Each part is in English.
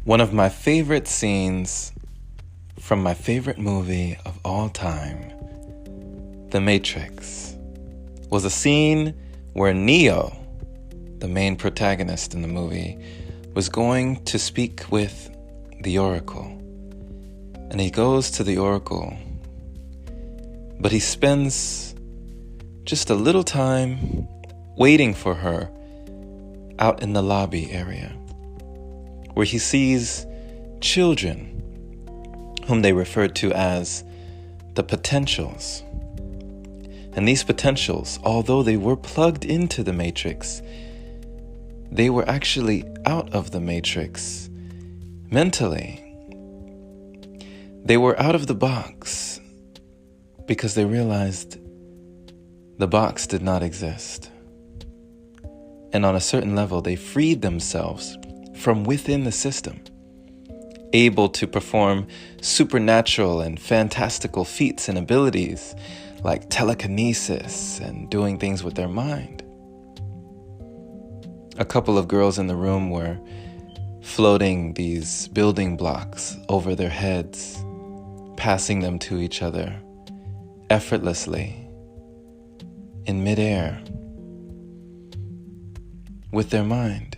One of my favorite scenes from my favorite movie of all time, The Matrix, was a scene where Neo, the main protagonist in the movie, was going to speak with the Oracle. And he goes to the Oracle, but he spends just a little time waiting for her out in the lobby area, where he sees children whom they referred to as the potentials. And these potentials, although they were plugged into the Matrix, they were actually out of the Matrix mentally. They were out of the box because they realized the box did not exist. And on a certain level, they freed themselves from within the system, able to perform supernatural and fantastical feats and abilities like telekinesis and doing things with their mind. A couple of girls in the room were floating these building blocks over their heads, passing them to each other effortlessly in midair with their mind.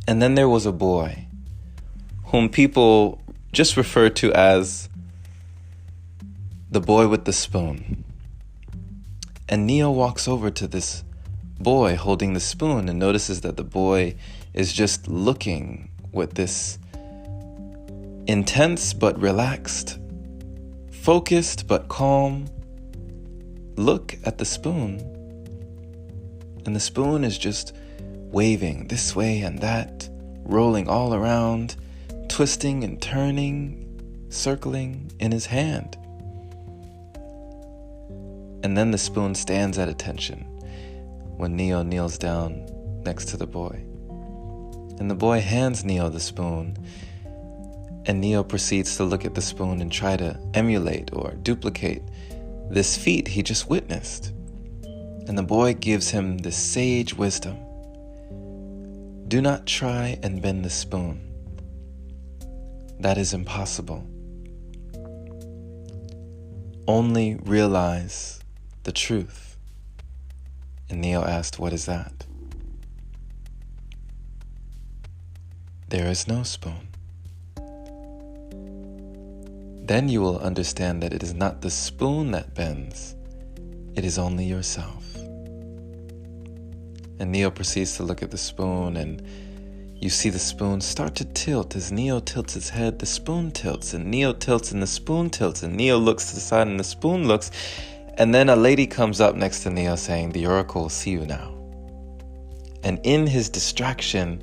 And then there was a boy whom people just referred to as the boy with the spoon. And Neo walks over to this boy holding the spoon and notices that the boy is just looking with this intense but relaxed, focused but calm look at the spoon. And the spoon is just waving this way and that, rolling all around, twisting and turning, circling in his hand. And then the spoon stands at attention when Neo kneels down next to the boy. And the boy hands Neo the spoon, and Neo proceeds to look at the spoon and try to emulate or duplicate this feat he just witnessed. And the boy gives him this sage wisdom. Do not try and bend the spoon. That is impossible. Only realize the truth. And Neo asked, what is that? There is no spoon. Then you will understand that it is not the spoon that bends. It is only yourself. And Neo proceeds to look at the spoon, and you see the spoon start to tilt. As Neo tilts his head, the spoon tilts, and Neo tilts and the spoon tilts, and Neo looks to the side and the spoon looks. And then a lady comes up next to Neo saying, the Oracle will see you now. And in his distraction,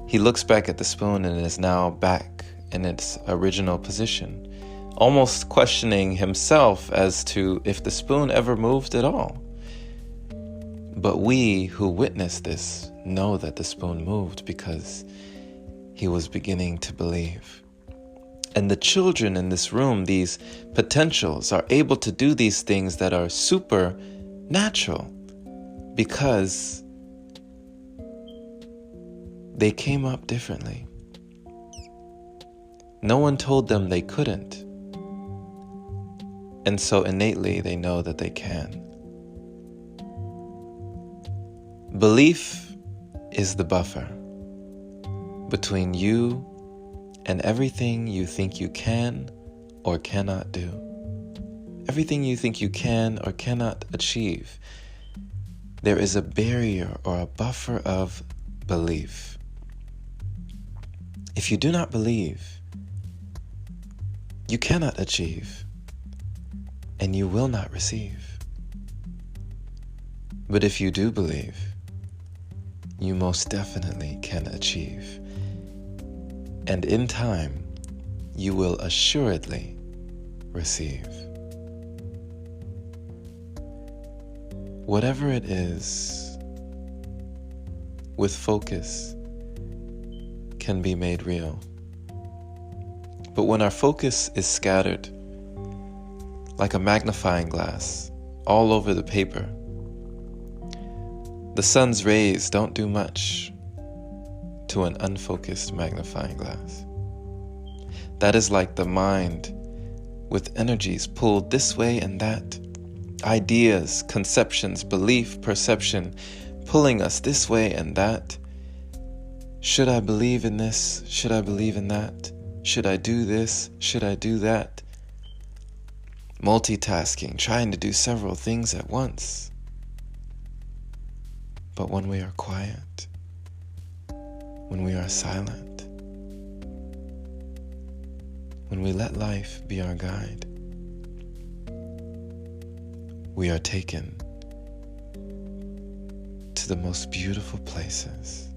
he looks back at the spoon and it is now back in its original position, almost questioning himself as to if the spoon ever moved at all. But we who witnessed this know that the spoon moved because he was beginning to believe. And the children in this room, these potentials, are able to do these things that are supernatural because they came up differently. No one told them they couldn't. And so innately they know that they can. Belief is the buffer between you and everything you think you can or cannot do. Everything you think you can or cannot achieve. There is a barrier or a buffer of belief. If you do not believe, you cannot achieve, and you will not receive. But if you do believe, you most definitely can achieve. And in time, you will assuredly receive. Whatever it is, with focus, can be made real. But when our focus is scattered, like a magnifying glass, all over the paper, the sun's rays don't do much. to an unfocused magnifying glass. That is like the mind with energies pulled this way and that, ideas, conceptions, belief, perception, pulling us this way and that. Should I believe in this? Should I believe in that? Should I do this? Should I do that? Multitasking, trying to do several things at once. But when we are quiet, when we are silent, when we let life be our guide, we are taken to the most beautiful places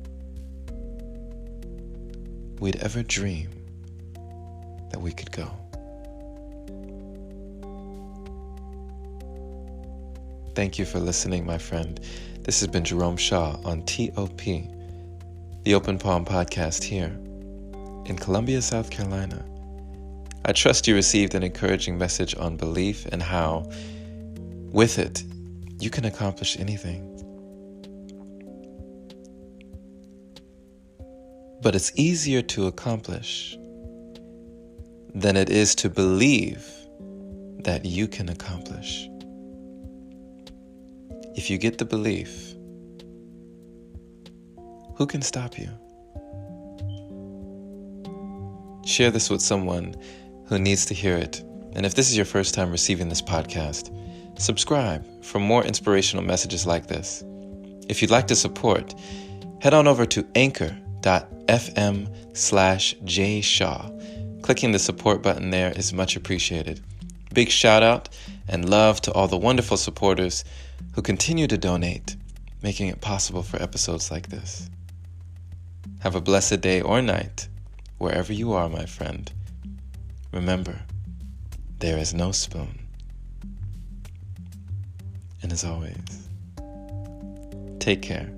we'd ever dream that we could go. Thank you for listening, my friend. This has been Jerome Shaw on TOP, the Open Palm Podcast here in Columbia, South Carolina. I trust you received an encouraging message on belief and how, with it, you can accomplish anything. But it's easier to accomplish than it is to believe that you can accomplish. If you get the belief, who can stop you? Share this with someone who needs to hear it. And if this is your first time receiving this podcast, subscribe for more inspirational messages like this. If you'd like to support, head on over to anchor.fm/jshaw. Clicking the support button there is much appreciated. Big shout out and love to all the wonderful supporters who continue to donate, making it possible for episodes like this. Have a blessed day or night, wherever you are, my friend. Remember, there is no spoon. And as always, take care.